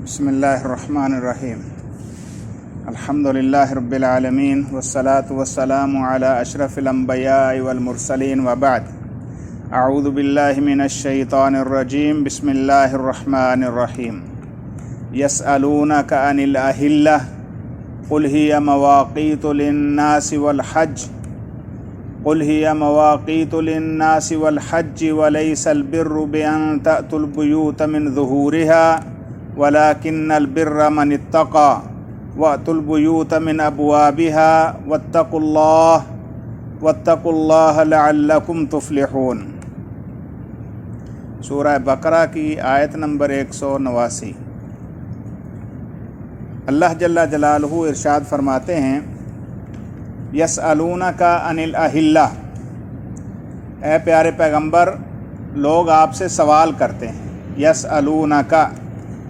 बिस्मिल्लाहिर्रहमानिर्रहीम अल्हम्दुलिल्लाहि रब्बिल आलमीन वस्सलातु वस्सलामु अला अशरफिल अंबियाइ वल मुरसलीन व बाद अऊज़ु बिल्लाहि मिनश शैतानिर रजीम बिस्मिल्लाहिर्रहमानिर्रहीम यसअलूनका अनिल अहिल्लह क़ुल हिय मवाक़ीतु लिन्नासि वल हज्ज क़ुल हिय मवाक़ीतु लिन्नासि वल हज्ज वलैसल बिर्रु बिअन तअतुल बुयूत मिन ज़ुहूरिहा वलाकिन्नल बिर्र मन इत्तक़ा वअतुल बुयूत मिन अबवाबिहा वत्तक़ुल्लाह लअल्लकुम तुफ़्लिहून। सूरह बकरा की आयत नंबर 189। अल्लाह जल्ला जलालहू इरशाद फरमाते हैं, यसअलूनका अनिल अहिल्लाह, ए प्यारे पैगंबर, लोग आपसे सवाल करते हैं। यसअलूनका,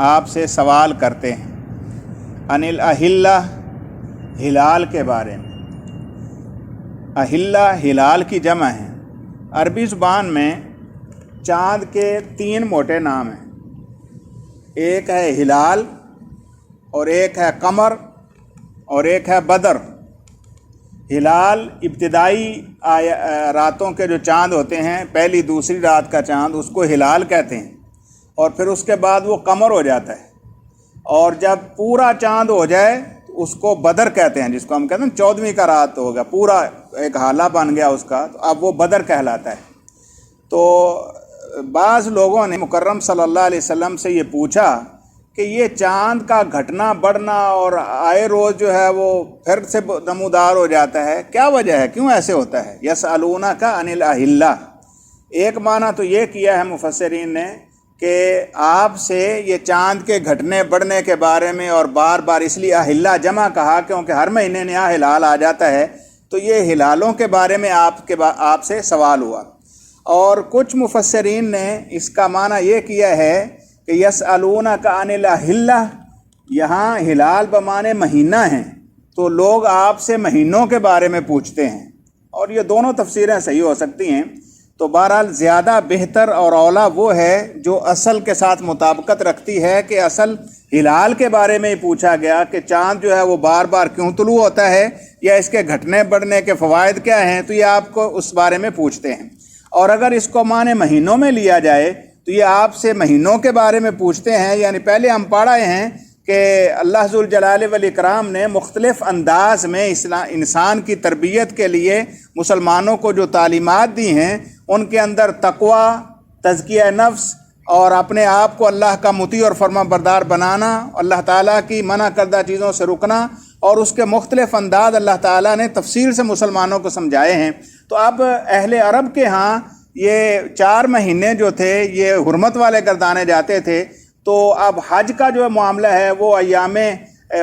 आपसे सवाल करते हैं। अनिल अहिल्ला, हिलाल के बारे में। अहिल्ला हिलाल की जमा है। अरबी ज़ुबान में चाँद के 3 मोटे नाम हैं। एक है हिलाल और एक है कमर और एक है बदर। हिलाल इब्तिदाई रातों के जो चाँद होते हैं, पहली दूसरी रात का चाँद, उसको हिलाल कहते हैं। और फिर उसके बाद वो कमर हो जाता है, और जब पूरा चाँद हो जाए तो उसको बदर कहते हैं, जिसको हम कहते हैं 14वीं का रात हो गया, पूरा एक हाला बन गया उसका, तो अब वो बदर कहलाता है। तो बाज़ लोगों ने मुकर्रम सल्लल्लाहु अलैहि वसल्लम से ये पूछा कि ये चाँद का घटना बढ़ना और आए रोज़ जो है वो फिर से नमूदार हो जाता है, क्या वजह है, क्यों ऐसे होता है? यसअलूनका अनिल अहिल्ला, एक माना तो ये किया है मुफस्सिरीन ने कि आपसे ये चाँद के घटने बढ़ने के बारे में, और बार बार इसलिए अहिल्ला जमा कहा क्योंकि हर महीने नया हिलाल आ जाता है, तो ये हिलालों के बारे में आपसे सवाल हुआ। और कुछ मुफस्सिरीन ने इसका माना ये किया है कि यसअलूनका अनिल अहिल्ला, यहाँ हिलाल बमाने महीना है, तो लोग आपसे महीनों के बारे में पूछते हैं। और ये दोनों तफसीरें सही हो सकती हैं। तो बहरहाल ज़्यादा बेहतर और औला वो है जो असल के साथ मुताबिकत रखती है कि असल हिलाल के बारे में ही पूछा गया कि चाँद जो है वो बार बार क्यों तुलू होता है, या इसके घटने बढ़ने के फ़वाइद क्या हैं, तो ये आपको उस बारे में पूछते हैं। और अगर इसको माने महीनों में लिया जाए तो ये आपसे महीनों के बारे में पूछते हैं। यानी पहले हम पढ़ाए हैं कि अल्लाह ज़ुल जलाल वल इकराम ने मुख्तलिफ़ अंदाज में इंसान की तरबियत के लिए मुसलमानों को जो तालीमात दी हैं, उनके अंदर तक़वा, तज़किया नफ्स और अपने आप को अल्लाह का मुती और फर्मा बरदार बनाना, अल्लाह ताला की मना करदा चीज़ों से रुकना, और उसके मुख्तलिफ़ अंदाज अल्लाह ताला ने तफसील से मुसलमानों को समझाए हैं। तो अब अहले अरब के यहाँ ये 4 महीने जो थे ये हुर्मत वाले गर्दाने जाते थे। तो अब हज का जो मामला है वो अय्यामे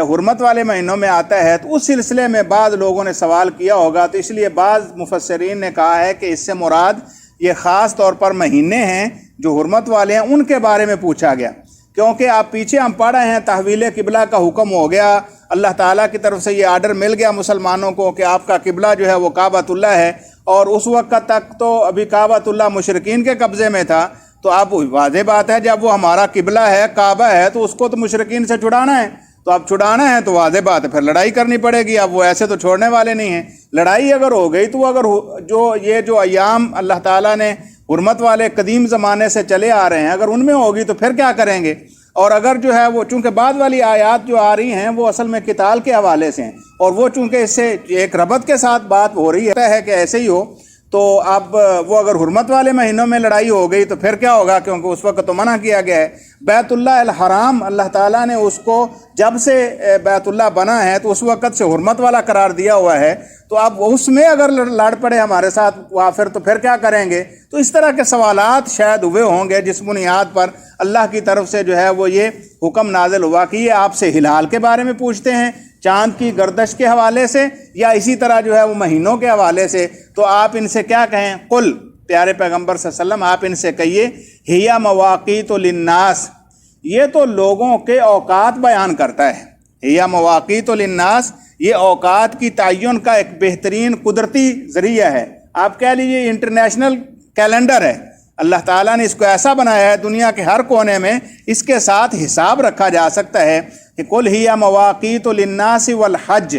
हुर्मत वाले महीनों में आता है, तो उस सिलसिले में बाद लोगों ने सवाल किया होगा। तो इसलिए बाज़ मुफस्सिरीन ने कहा है कि इससे मुराद ये ख़ास तौर पर महीने हैं जो हुर्मत वाले हैं, उनके बारे में पूछा गया। क्योंकि आप पीछे हम पढ़ रहे हैं तहवील किबला का हुक्म हो गया, अल्लाह ताला की तरफ से ये आर्डर मिल गया मुसलमानों को कि आपका किबला जो है वो काबतुल्लाह है। और उस वक्त तक तो अभी काबतुल्लाह मुशरिकीन के कब्ज़े में था। तो अब वाज़ेह बात है, जब वो हमारा किबला है, काबा है, तो उसको तो मुशरिकीन से छुड़ाना है। तो अब छुड़ाना है तो वाज़ेह बात है, फिर लड़ाई करनी पड़ेगी। अब वो ऐसे तो छोड़ने वाले नहीं हैं। लड़ाई अगर हो गई तो अगर जो अय्याम अल्लाह ताला ने हुर्मत वाले कदीम ज़माने से चले आ रहे हैं, अगर उनमें होगी तो फिर क्या करेंगे? और अगर जो है वो, चूँकि बाद वाली आयात जो आ रही हैं वो असल में किताल के हवाले से हैं, और वो चूँकि इससे एक रबत के साथ बात हो रही है कि ऐसे ही हो, तो अब वो अगर हुर्मत वाले महीनों में लड़ाई हो गई तो फिर क्या होगा? क्योंकि उस वक्त तो मना किया गया है। बैतुल्लाह अल हराम अल्लाह ताला ने उसको जब से बैतुल्लाह बना है तो उस वक्त से हुर्मत वाला करार दिया हुआ है। तो अब उसमें अगर लड़ पड़े हमारे साथ वाफिर, तो फिर क्या करेंगे? तो इस तरह के सवालात शायद हुए होंगे जिस बुनियाद पर अल्लाह की तरफ से जो है वो ये हुक्म नाजिल हुआ कि ये आपसे हिलाल के बारे में पूछते हैं, चाँद की गर्दश के हवाले से, या इसी तरह जो है वो महीनों के हवाले से। तो आप इनसे क्या कहें? कुल, प्यारे पैगम्बर सल्लल्लाहु अलैहि वसल्लम, आप इनसे कहिए, हिया मवाक़ीतु लिन्नास, ये तो लोगों के औकात बयान करता है। हिया मवाक़ीतु लिन्नास, ये औकात की तयन का एक बेहतरीन कुदरती ज़रिया है। आप कह लीजिए इंटरनेशनल कैलेंडर है। اللہ تعالیٰ نے اس کو ایسا بنایا ہے دنیا کے ہر کونے میں اس کے ساتھ حساب رکھا جا سکتا ہے کہ قل ہی مواقیت للناس والحج.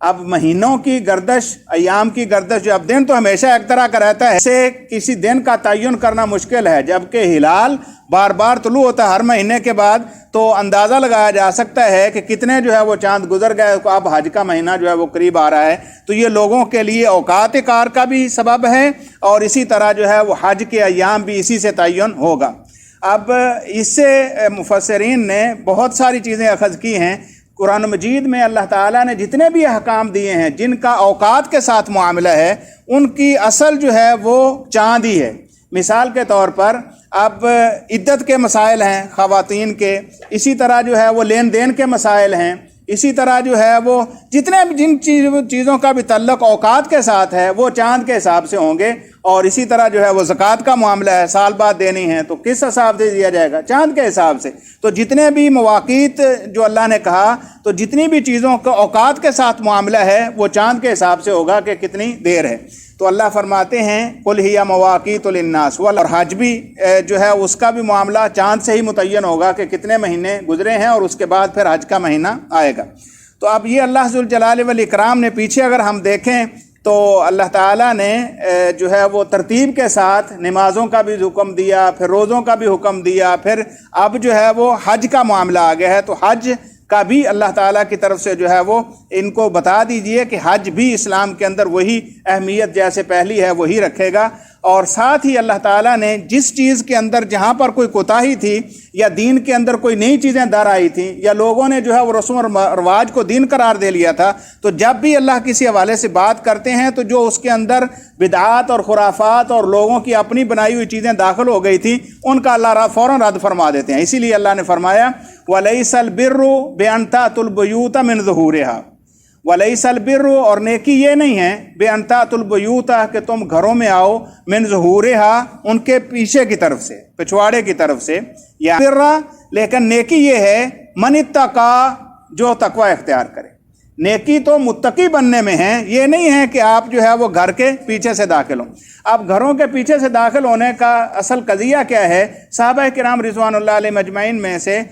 اب مہینوں کی گردش، ایام کی گردش، جو اب دن تو ہمیشہ ایک طرح کا رہتا ہے، اسے کسی دن کا تعین کرنا مشکل ہے، جبکہ ہلال بار بار طلوع ہوتا ہے ہر مہینے کے بعد، تو اندازہ لگایا جا سکتا ہے کہ کتنے جو ہے وہ چاند گزر گئے. اب حج کا مہینہ جو ہے وہ قریب آ رہا ہے، تو یہ لوگوں کے لیے اوقات کار کا بھی سبب ہے، اور اسی طرح جو ہے وہ حج کے ایام بھی اسی سے تعین ہوگا. اب اس سے مفسرین نے بہت ساری چیزیں اخذ کی ہیں. قرآن مجید میں اللہ تعالیٰ نے جتنے بھی احکام دیے ہیں جن کا اوقات کے ساتھ معاملہ ہے، ان کی اصل جو ہے وہ چاند ہی ہے. مثال کے طور پر اب عدت کے مسائل ہیں خواتین کے، اسی طرح جو ہے وہ لین دین کے مسائل ہیں، اسی طرح جو ہے وہ جتنے بھی جن چیزوں کا بھی تعلق اوقات کے ساتھ ہے وہ چاند کے حساب سے ہوں گے. اور اسی طرح جو ہے وہ زکوٰۃ کا معاملہ ہے، سال بعد دینی ہے، تو کس حساب سے دیا جائے گا؟ چاند کے حساب سے. تو جتنے بھی مواقیت جو اللہ نے کہا، تو جتنی بھی چیزوں کا اوقات کے ساتھ معاملہ ہے وہ چاند کے حساب سے ہوگا کہ کتنی دیر ہے. تو اللہ فرماتے ہیں قل ہی مواقیت للناس، اور حج بھی جو ہے اس کا بھی معاملہ چاند سے ہی متعین ہوگا کہ کتنے مہینے گزرے ہیں، اور اس کے بعد پھر حج کا مہینہ آئے گا. تو اب یہ اللہ ذوالجلال والاکرام نے پیچھے اگر ہم دیکھیں تو اللہ تعالیٰ نے جو ہے وہ ترتیب کے ساتھ نمازوں کا بھی حکم دیا، پھر روزوں کا بھی حکم دیا، پھر اب جو ہے وہ حج کا معاملہ آ گیا ہے. تو حج کا بھی اللہ تعالیٰ کی طرف سے جو ہے وہ ان کو بتا دیجئے کہ حج بھی اسلام کے اندر وہی اہمیت جیسے پہلی ہے وہی رکھے گا. اور ساتھ ہی اللہ تعالیٰ نے جس چیز کے اندر جہاں پر کوئی کوتاہی تھی یا دین کے اندر کوئی نئی چیزیں در آئی تھیں یا لوگوں نے جو ہے وہ رسم و رواج کو دین قرار دے لیا تھا، تو جب بھی اللہ کسی حوالے سے بات کرتے ہیں تو جو اس کے اندر بدعات اور خرافات اور لوگوں کی اپنی بنائی ہوئی چیزیں داخل ہو گئی تھیں ان کا اللہ فوراً رد فرما دیتے ہیں. اسی لیے اللہ نے فرمایا وَلَيْسَ الْبِرُّ بِأَن تَأْتُوا الْبُيُوتَ مِن ظُهُورِهَا، وَلَيْسَ الْبِرُّ، اور نیکی یہ نہیں ہے بِأَن تَأْتُوا الْبُيُوتَ کہ تم گھروں میں آؤ، مِن ظُهُورِهَا ان کے پیچھے کی طرف سے، پچھواڑے کی طرف سے، یا بِرَّ، لیکن نیکی یہ ہے من اتقى جو تقوی اختیار کرے. نیکی تو متقی بننے میں ہے، یہ نہیں ہے کہ آپ جو ہے وہ گھر کے پیچھے سے داخل ہوں. اب گھروں کے پیچھے سے داخل ہونے کا اصل قضیہ کیا ہے؟ صحابہ کرام رضوان اللہ علیہ مجمعین میں سے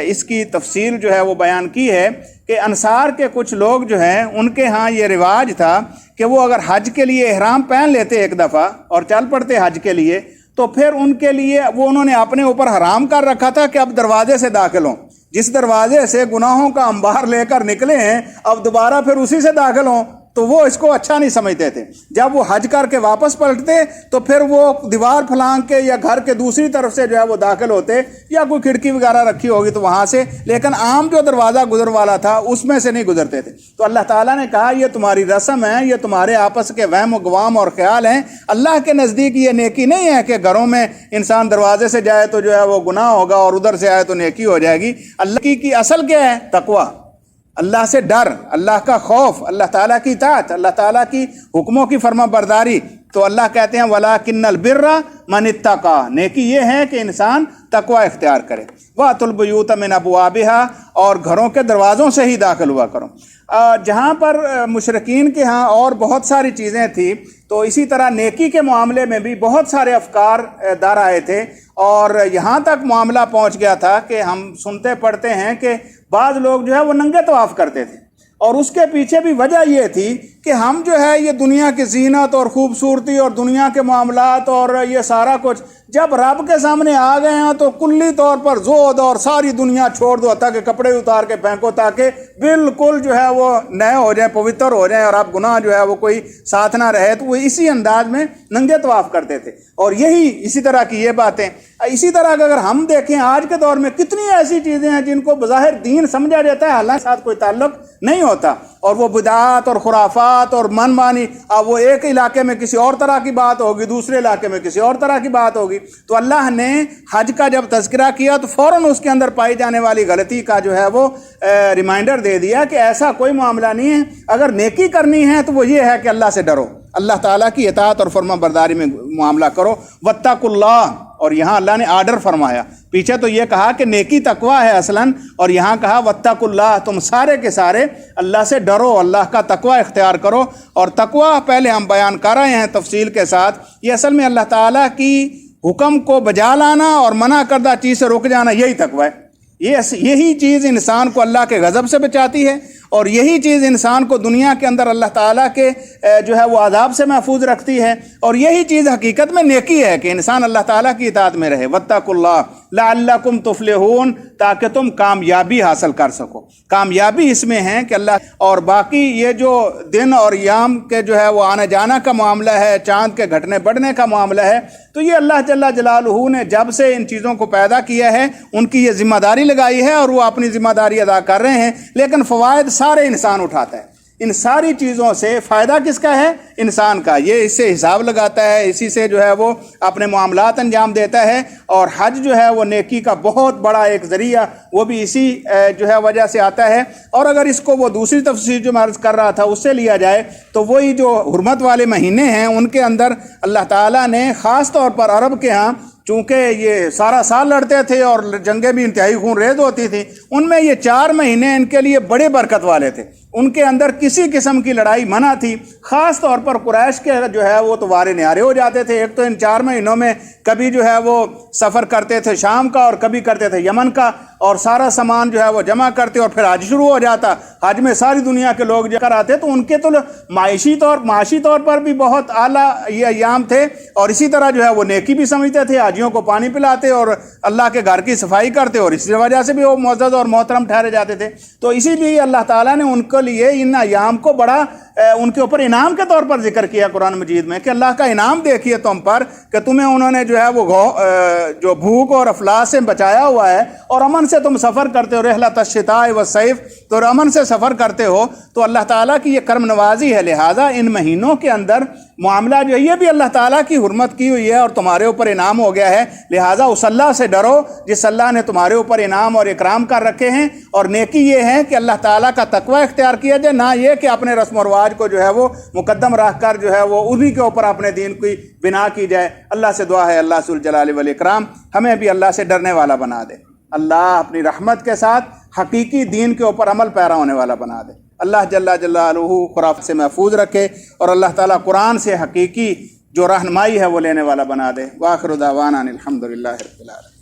اس کی تفصیل جو ہے وہ بیان کی ہے کہ انصار کے کچھ لوگ جو ہیں ان کے ہاں یہ رواج تھا کہ وہ اگر حج کے لیے احرام پہن لیتے ایک دفعہ اور چل پڑتے حج کے لیے، تو پھر ان کے لیے وہ انہوں نے اپنے اوپر حرام کر رکھا تھا کہ اب دروازے سے داخل ہوں. جس دروازے سے گناہوں کا انبار لے کر نکلے ہیں اب دوبارہ پھر اسی سے داخل ہوں، تو وہ اس کو اچھا نہیں سمجھتے تھے. جب وہ حج کر کے واپس پلٹتے تو پھر وہ دیوار پھلانگ کے یا گھر کے دوسری طرف سے جو ہے وہ داخل ہوتے، یا کوئی کھڑکی وغیرہ رکھی ہوگی تو وہاں سے، لیکن عام جو دروازہ گزر والا تھا اس میں سے نہیں گزرتے تھے. تو اللہ تعالیٰ نے کہا یہ تمہاری رسم ہے، یہ تمہارے آپس کے وہم و گوام اور خیال ہیں. اللہ کے نزدیک یہ نیکی نہیں ہے کہ گھروں میں انسان دروازے سے جائے تو جو ہے وہ گناہ ہوگا اور ادھر سے آئے تو نیکی ہو جائے گی. اللہ کی اصل کیا ہے؟ تقوی، اللہ سے ڈر، اللہ کا خوف، اللہ تعالیٰ کی اطاعت، اللہ تعالیٰ کی حکموں کی فرما برداری. تو اللہ کہتے ہیں وَلَٰكِنَّ الْبِرَّ مَنِ اتَّقَىٰ، نیکی یہ ہے کہ انسان تقوی اختیار کرے. وَأْتُوا الْبُيُوتَ مِنْ أَبْوَابِهَا، اور گھروں کے دروازوں سے ہی داخل ہوا کرو. جہاں پر مشرکین کے ہاں اور بہت ساری چیزیں تھیں، تو اسی طرح نیکی کے معاملے میں بھی بہت سارے افکار در آئے تھے، اور یہاں تک معاملہ پہنچ گیا تھا کہ ہم سنتے پڑھتے ہیں کہ بعض لوگ جو ہے وہ ننگے طواف کرتے تھے. اور اس کے پیچھے بھی وجہ یہ تھی کہ ہم جو ہے یہ دنیا کی زینت اور خوبصورتی اور دنیا کے معاملات اور یہ سارا کچھ جب رب کے سامنے آ گئے ہیں تو کلی طور پر زود اور ساری دنیا چھوڑ دو، حتیٰ کہ کپڑے اتار کے پھینکو تاکہ بالکل جو ہے وہ نئے ہو جائیں، پوتر ہو جائیں، اور اب گناہ جو ہے وہ کوئی ساتھ نہ رہے. تو وہ اسی انداز میں ننگے طواف کرتے تھے. اور یہی اسی طرح کی یہ باتیں، اسی طرح کہ اگر ہم دیکھیں آج کے دور میں کتنی ایسی چیزیں ہیں جن کو بظاہر دین سمجھا جاتا ہے، حالانکہ ساتھ کوئی تعلق نہیں ہوتا، اور وہ بدعات اور خرافات اور من مانی. اب وہ ایک علاقے میں کسی اور طرح کی بات ہوگی، دوسرے علاقے میں کسی اور طرح کی بات ہوگی. تو اللہ نے حج کا جب تذکرہ کیا تو فوراً اس کے اندر پائی جانے والی غلطی کا جو ہے وہ ریمائنڈر دے دیا کہ ایسا کوئی معاملہ نہیں ہے. اگر نیکی کرنی ہے تو وہ یہ ہے کہ اللہ سے ڈرو، اللہ تعالیٰ کی اطاعت اور فرما برداری میں معاملہ کرو. واتقوا اللہ، اور یہاں اللہ نے آرڈر فرمایا. پیچھے تو یہ کہا کہ نیکی تقوی ہے اصلاً، اور یہاں کہا واتقوا اللہ، تم سارے کے سارے اللہ سے ڈرو، اللہ کا تقوی اختیار کرو. اور تقوی پہلے ہم بیان کر رہے ہیں تفصیل کے ساتھ. یہ اصل میں اللہ تعالیٰ کی हुक्म को बजा लाना और मना करदा चीज़ से रुक जाना, यही तकवा है। यही चीज़ इंसान को अल्लाह के गज़ब से बचाती है, और यही चीज़ इंसान को दुनिया के अंदर अल्लाह ताला के जो है वो आज़ाब से महफूज रखती है, और यही चीज़ हकीकत में नेकी है कि इंसान अल्लाह ताला की इताअत में रहे। वत्तकुल्लाह लअल्लकुम तुफलिहून, ताकि तुम कामयाबी हासिल कर सको। कामयाबी इसमें है कि अल्लाह, और बाकी ये जो दिन और याम के जो है वो आने जाना का मामला है, चाँद के घटने बढ़ने का मामला है, तो ये अल्लाह जल्ला जलालुहू ने जब से इन चीज़ों को पैदा किया है उनकी ये ज़िम्मेदारी लगाई है, और वो अपनी ज़िम्मेदारी अदा कर रहे हैं। लेकिन फ़वाइद सारे इंसान उठाता है। इन सारी चीज़ों से फ़ायदा किसका है? इंसान का। ये इससे हिसाब लगाता है, इसी से जो है वो अपने मामलात अंजाम देता है। और हज जो है वो नेकी का बहुत बड़ा एक ज़रिया, वो भी इसी जो है वजह से आता है। और अगर इसको वो दूसरी तफसीर जो मैं अर्ज़ कर रहा था उससे लिया जाए तो वही जो हुर्मत वाले महीने हैं उनके अंदर अल्लाह ताला ने ख़ास तौर पर अरब के यहाँ, चूँकि ये सारा साल लड़ते थे और जंगें भी इंतहाई खून रेज़ होती थी, उनमें ये 4 महीने इनके लिए बड़े बरकत वाले थे। उनके अंदर किसी किस्म की लड़ाई मना थी। ख़ास तौर पर कुरैश के जो है वो तो वारे न्यारे हो जाते थे। एक तो इन 4 महीनों में कभी जो है वो सफ़र करते थे शाम का और कभी करते थे यमन का, और सारा सामान जो है वो जमा करते और फिर हज शुरू हो जाता। हज में सारी दुनिया के लोग जकर आते, तो उनके तो माशी तौर पर भी बहुत आला ये अयाम थे, और इसी तरह जो है वो नेकी भी समझते थे। हाजियों को पानी पिलाते और अल्लाह के घर की सफाई करते, और इसी वजह से भी वो मुअज़्ज़ज़ और मोहतरम ठहरे जाते थे। तो इसीलिए अल्लाह ताला ने उनके लिए इन अयाम को बड़ा उनके ऊपर इनाम के तौर पर जिक्र किया कुरान मजीद में, कि अल्लाह का इनाम देखिए तुम पर, कि तुम्हें उन्होंने जो है वो जो भूख और अफलास से बचाया हुआ है, और अमन से तुम सफ़र करते हो। रहलत अश्शिताए व सैफ, तो अमन से सफ़र करते हो, तो अल्लाह ताला की ये करम नवाजी है। लिहाजा इन महीनों के अंदर मामला जो है ये भी अल्लाह ताला की हुर्मत की हुई है और तुम्हारे ऊपर इनाम हो गया है। लिहाजा उस अल्लाह से डरो जिस अल्लाह ने तुम्हारे ऊपर इनाम और इकराम कर रखे हैं। और नेकी ये है कि अल्लाह ताला का तकवा इख्तियार किया जाए, ना ये कि अपने रस्म और रिवाज को जो है वो मुकद्दम रख कर जो है वो उन्हीं के ऊपर अपने दीन की बिना की जाए। अल्लाह से दुआ है अल्लाह जुल जलाल वल इकराम हमें भी अल्लाह से डरने वाला बना दे। अल्लाह अपनी रहमत के साथ हकीकी दीन के ऊपर अमल पैरा होने वाला बना दे। अल्लाह जल्ला जलालुहू खुराफ से महफूज रखे, और अल्लाह ताला कुरान से हकीकी जो रहनुमाई है वो लेने वाला बना दे। व आखिरु दावाना अनिल हम्दुलिल्लाहि रब्बिल आलमीन।